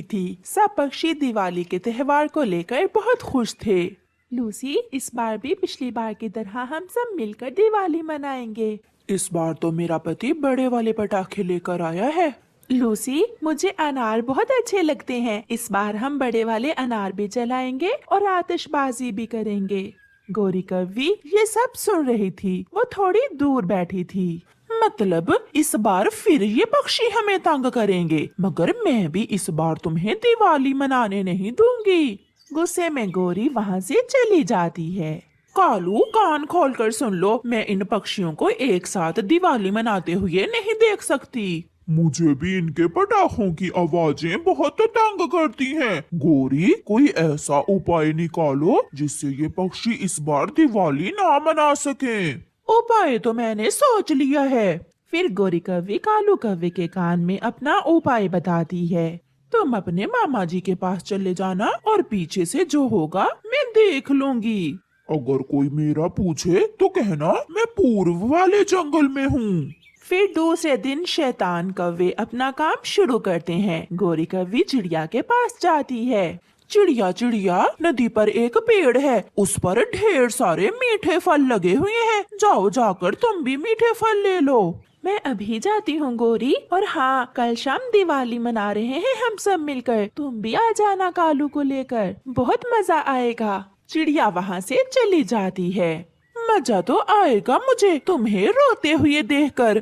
थी। सब पक्षी दिवाली के त्योहार को लेकर बहुत खुश थे। लूसी, इस बार भी पिछली बार की तरह हम सब मिलकर दिवाली मनाएंगे। इस बार तो मेरा पति बड़े वाले पटाखे लेकर आया है। लूसी, मुझे अनार बहुत अच्छे लगते हैं। इस बार हम बड़े वाले अनार भी जलाएंगे और आतिशबाजी भी करेंगे। गौरी कव्वी ये सब सुन रही थी। वो थोड़ी दूर बैठी थी। मतलब इस बार फिर ये पक्षी हमें तंग करेंगे, मगर मैं भी इस बार तुम्हें दिवाली मनाने नहीं दूंगी। गुस्से में गौरी वहाँ से चली जाती है। कालू, कान खोलकर सुन लो, मैं इन पक्षियों को एक साथ दिवाली मनाते हुए नहीं देख सकती। मुझे भी इनके पटाखों की आवाजें बहुत तंग करती हैं। गौरी, कोई ऐसा उपाय निकालो जिससे ये पक्षी इस बार दिवाली ना मना सकें। उपाय तो मैंने सोच लिया है। फिर गौरी कव्वी कालू कव्वे के कान में अपना उपाय बताती है। तुम अपने मामा जी के पास चले जाना और पीछे से जो होगा मैं देख लूंगी। अगर कोई मेरा पूछे तो कहना मैं पूर्व वाले जंगल में हूँ। फिर दूसरे दिन शैतान कव्वे अपना काम शुरू करते हैं। गौरी कव्वी चिड़िया के पास जाती है। चिड़िया चिड़िया, नदी पर एक पेड़ है, उस पर ढेर सारे मीठे फल लगे हुए हैं। जाओ, जाकर तुम भी मीठे फल ले लो। मैं अभी जाती हूँ गौरी। और हाँ, कल शाम दिवाली मना रहे हैं हम सब मिलकर। तुम भी आ जाना कालू को लेकर, बहुत मजा आएगा। चिड़िया वहाँ से चली जाती है। मजा तो आएगा मुझे तुम्हें रोते हुए देखकर।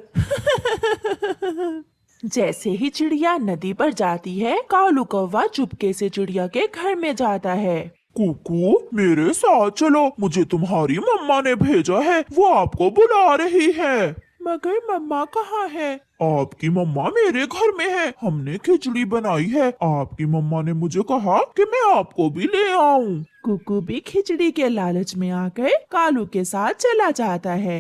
जैसे ही चिड़िया नदी पर जाती है, कालू कौवा चुपके से चिड़िया के घर में जाता है। कुकू, मेरे साथ चलो, मुझे तुम्हारी मम्मा ने भेजा है, वो आपको बुला रही है। मगर मम्मा कहाँ है? आपकी मम्मा मेरे घर में है, हमने खिचड़ी बनाई है। आपकी मम्मा ने मुझे कहा कि मैं आपको भी ले आऊं। कुकू भी खिचड़ी के लालच में आकर कालू के साथ चला जाता है।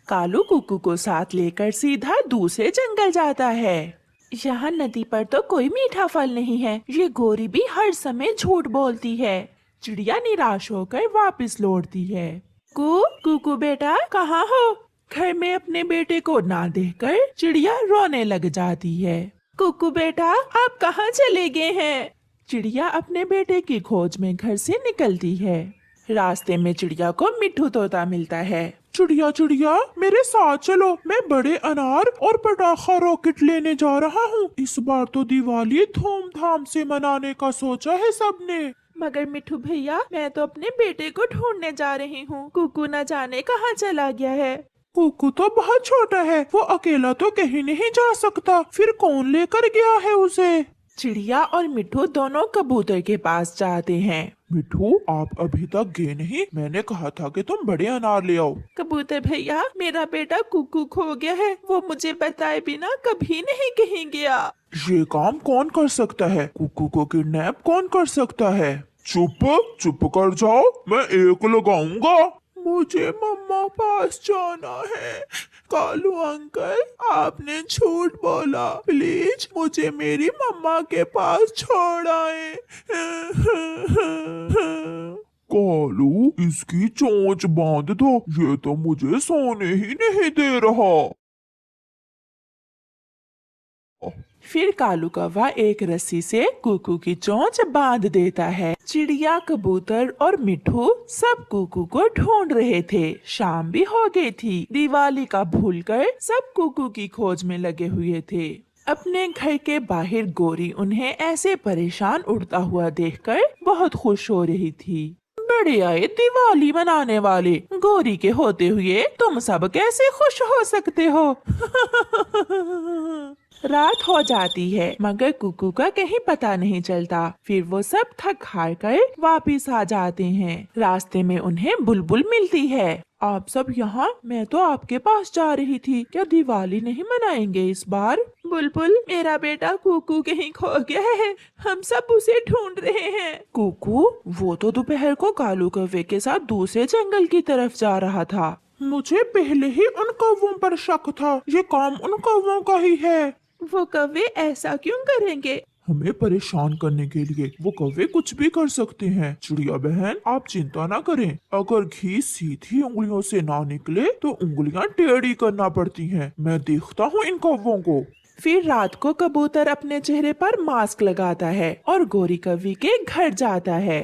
कालू कुकू को साथ लेकर सीधा दूसरे जंगल जाता है। यहाँ नदी पर तो कोई मीठा फल नहीं है। ये गौरी भी हर समय झूठ बोलती है। चिड़िया निराश होकर वापस लौटती है। कुकू बेटा, कहाँ हो? घर में अपने बेटे को ना देखकर चिड़िया रोने लग जाती है। कुकू बेटा, आप कहाँ चले गए हैं? चिड़िया अपने बेटे की खोज में घर से निकलती है। रास्ते में चिड़िया को मिट्ठू तोता मिलता है। चिड़िया चिड़िया, मेरे साथ चलो, मैं बड़े अनार और पटाखा रॉकेट लेने जा रहा हूँ। इस बार तो दिवाली धूमधाम से मनाने का सोचा है सबने। मगर मिट्ठू भैया, मैं तो अपने बेटे को ढूंढने जा रही हूँ। कुकू न जाने कहाँ चला गया है। कुकू तो बहुत छोटा है, वो अकेला तो कहीं नहीं जा सकता, फिर कौन लेकर गया है उसे? चिड़िया और मिट्ठू दोनों कबूतर के पास जाते हैं। मिट्ठू, आप अभी तक गए नहीं? मैंने कहा था कि तुम बड़े अनार ले आओ। कबूतर भैया, मेरा बेटा कुकू खो गया है। वो मुझे बताए बिना कभी नहीं कहीं गया। ये काम कौन कर सकता है? कुकू को किडनैप कौन कर सकता है? चुप कर जाओ, मैं एक लगाऊंगा। मुझे मम्मा पास जाना है। कालू अंकल, आपने झूठ बोला, प्लीज मुझे मेरी मम्मा के पास छोड़ आए। कालू, इसकी चोंच बांध दो, ये तो मुझे सोने ही नहीं दे रहा। फिर कालू कौवा एक रस्सी से कुकू की चोंच बांध देता है। चिड़िया, कबूतर और मिट्ठू सब कुकू को ढूंढ रहे थे। शाम भी हो गई थी। दिवाली का भूलकर सब कुकू की खोज में लगे हुए थे। अपने घर के बाहर गौरी उन्हें ऐसे परेशान उड़ता हुआ देखकर बहुत खुश हो रही थी। बड़े आए दिवाली मनाने वाले, गौरी के होते हुए तुम सब कैसे खुश हो सकते हो? रात हो जाती है, मगर कुकू का कहीं पता नहीं चलता। फिर वो सब थक हार कर वापिस आ जाते हैं। रास्ते में उन्हें बुलबुल मिलती है। आप सब यहाँ? मैं तो आपके पास जा रही थी। क्या दिवाली नहीं मनाएंगे इस बार? बुलबुल, मेरा बेटा कुकू कहीं खो गया है, हम सब उसे ढूंढ रहे हैं। कुकू? वो तो दोपहर को कालू कौवे के साथ दूसरे जंगल की तरफ जा रहा था। मुझे पहले ही उन कौवों पर शक था, ये काम उन कौवों का ही है। वो कौवे ऐसा क्यों करेंगे? हमें परेशान करने के लिए वो कौवे कुछ भी कर सकते हैं। चिड़िया बहन, आप चिंता ना करें। अगर घी सीधी उंगलियों से ना निकले तो उंगलियां टेढ़ी करना पड़ती हैं। मैं देखता हूँ इन कौवों को। फिर रात को कबूतर अपने चेहरे पर मास्क लगाता है और गोरी कौवी के घर जाता है।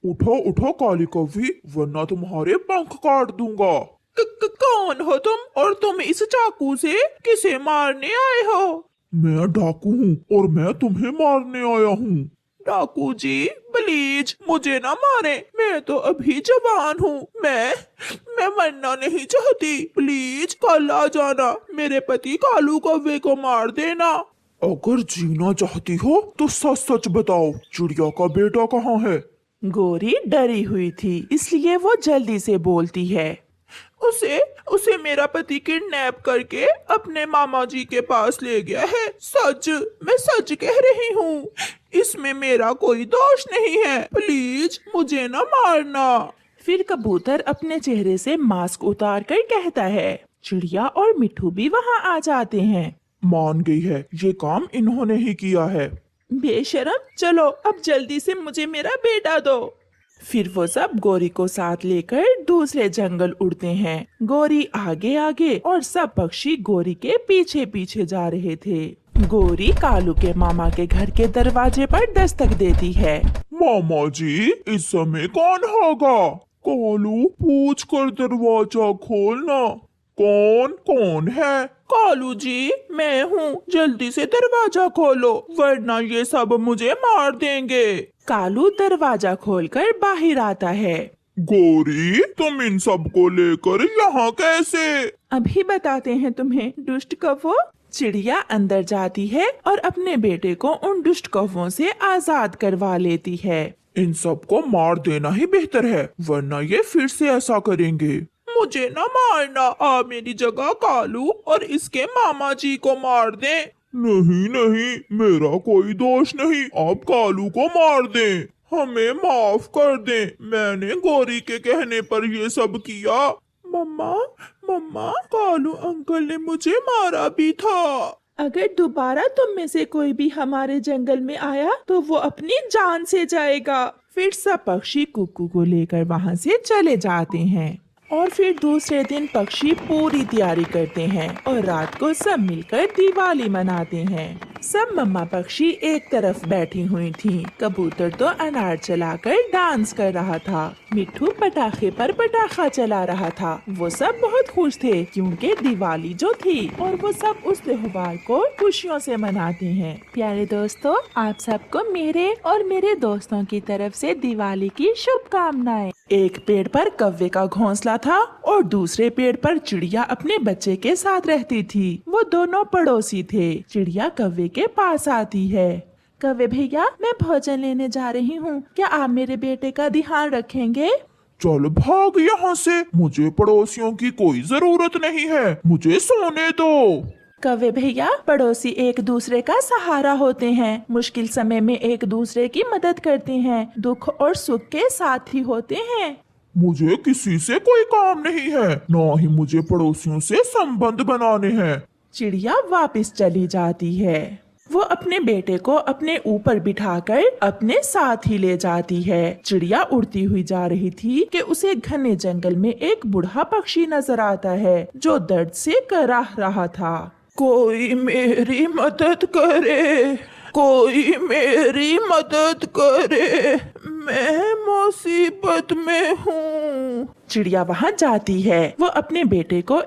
उठो उठो काली कौवी, वरना तुम्हारे पंख काट दूंगा। कौन हो तुम और तुम इस चाकू से किसे मारने आए हो? मैं डाकू हूँ और मैं तुम्हें मारने आया हूँ। डाकू जी प्लीज मुझे ना मारे, मैं तो अभी जवान हूँ। मैं मरना नहीं चाहती, प्लीज कल आ जाना, मेरे पति कालू कौवे को मार देना। अगर जीना चाहती हो तो सच सच बताओ, चिड़िया का बेटा कहाँ है? गोरी डरी हुई थी, इसलिए वो जल्दी से बोलती है। उसे मेरा पति किडनैप करके अपने मामा जी के पास ले गया है। मैं सच कह रही हूँ, इसमें मेरा कोई दोष नहीं है, प्लीज मुझे न मारना। फिर कबूतर अपने चेहरे से मास्क उतार कर कहता है। चिड़िया और मिट्ठू भी वहाँ आ जाते हैं। मान गई है, ये काम इन्होंने ही किया है। बेशरम, चलो अब जल्दी से मुझे मेरा बेटा दो। फिर वो सब गोरी को साथ लेकर दूसरे जंगल उड़ते हैं। गोरी आगे आगे और सब पक्षी गोरी के पीछे पीछे जा रहे थे। गोरी कालू के मामा के घर के दरवाजे पर दस्तक देती है। मामा जी, इस समय कौन होगा? कालू, पूछ कर दरवाजा खोलना। कौन है? कालू जी मैं हूँ, जल्दी से दरवाजा खोलो वरना ये सब मुझे मार देंगे। कालू दरवाजा खोलकर बाहर आता है। गोरी, तुम इन सब को लेकर यहाँ कैसे? अभी बताते हैं तुम्हें दुष्ट कौवों। चिड़िया अंदर जाती है और अपने बेटे को उन दुष्ट कौवों से आजाद करवा लेती है। इन सब को मार देना ही बेहतर है, वरना ये फिर से ऐसा करेंगे। मुझे न मारना, आप मेरी जगह कालू और इसके मामा जी को मार दें। नहीं, मेरा कोई दोष नहीं, आप कालू को मार दें। हमें माफ कर दें, मैंने गोरी के कहने पर ये सब किया। मम्मा, कालू अंकल ने मुझे मारा भी था। अगर दोबारा तुम में से कोई भी हमारे जंगल में आया तो वो अपनी जान से जाएगा। फिर सब पक्षी कुक्कू को लेकर वहाँ से चले जाते हैं और फिर दूसरे दिन पक्षी पूरी तैयारी करते हैं और रात को सब मिलकर दिवाली मनाते हैं। सब मम्मा पक्षी एक तरफ बैठी हुई थीं। कबूतर तो अनार चलाकर डांस कर रहा था। मिट्ठू पटाखे पर पटाखा चला रहा था। वो सब बहुत खुश थे क्योंकि दिवाली जो थी और वो सब उस त्योहार को खुशियों से मनाते हैं। प्यारे दोस्तों, आप सबको मेरे और मेरे दोस्तों की तरफ से दिवाली की शुभकामनाएं। एक पेड़ पर कौवे का घोंसला था और दूसरे पेड़ पर चिड़िया अपने बच्चे के साथ रहती थी। वो दोनों पड़ोसी थे। चिड़िया कौवे के पास आती है। कौवे भैया, मैं भोजन लेने जा रही हूँ, क्या आप मेरे बेटे का ध्यान रखेंगे? चल भाग यहाँ से, मुझे पड़ोसियों की कोई जरूरत नहीं है, मुझे सोने दो। कौवे भैया, पड़ोसी एक दूसरे का सहारा होते हैं, मुश्किल समय में एक दूसरे की मदद करते हैं, दुख और सुख के साथ ही होते हैं। मुझे किसी से कोई काम नहीं है, न ही मुझे पड़ोसियों से संबंध बनाने हैं। चिड़िया वापस चली जाती है। वो अपने बेटे को अपने ऊपर बिठाकर अपने साथ ही ले जाती है। चिड़िया उड़ती हुई जा रही थी कि उसे घने जंगल में एक बूढ़ा पक्षी नजर आता है जो दर्द से कराह रहा था। कोई मेरी मदद करे, कोई मेरी मदद करे, मैं मुसीबत में हूँ। चिड़िया वहाँ जाती है। वो अपने बेटे को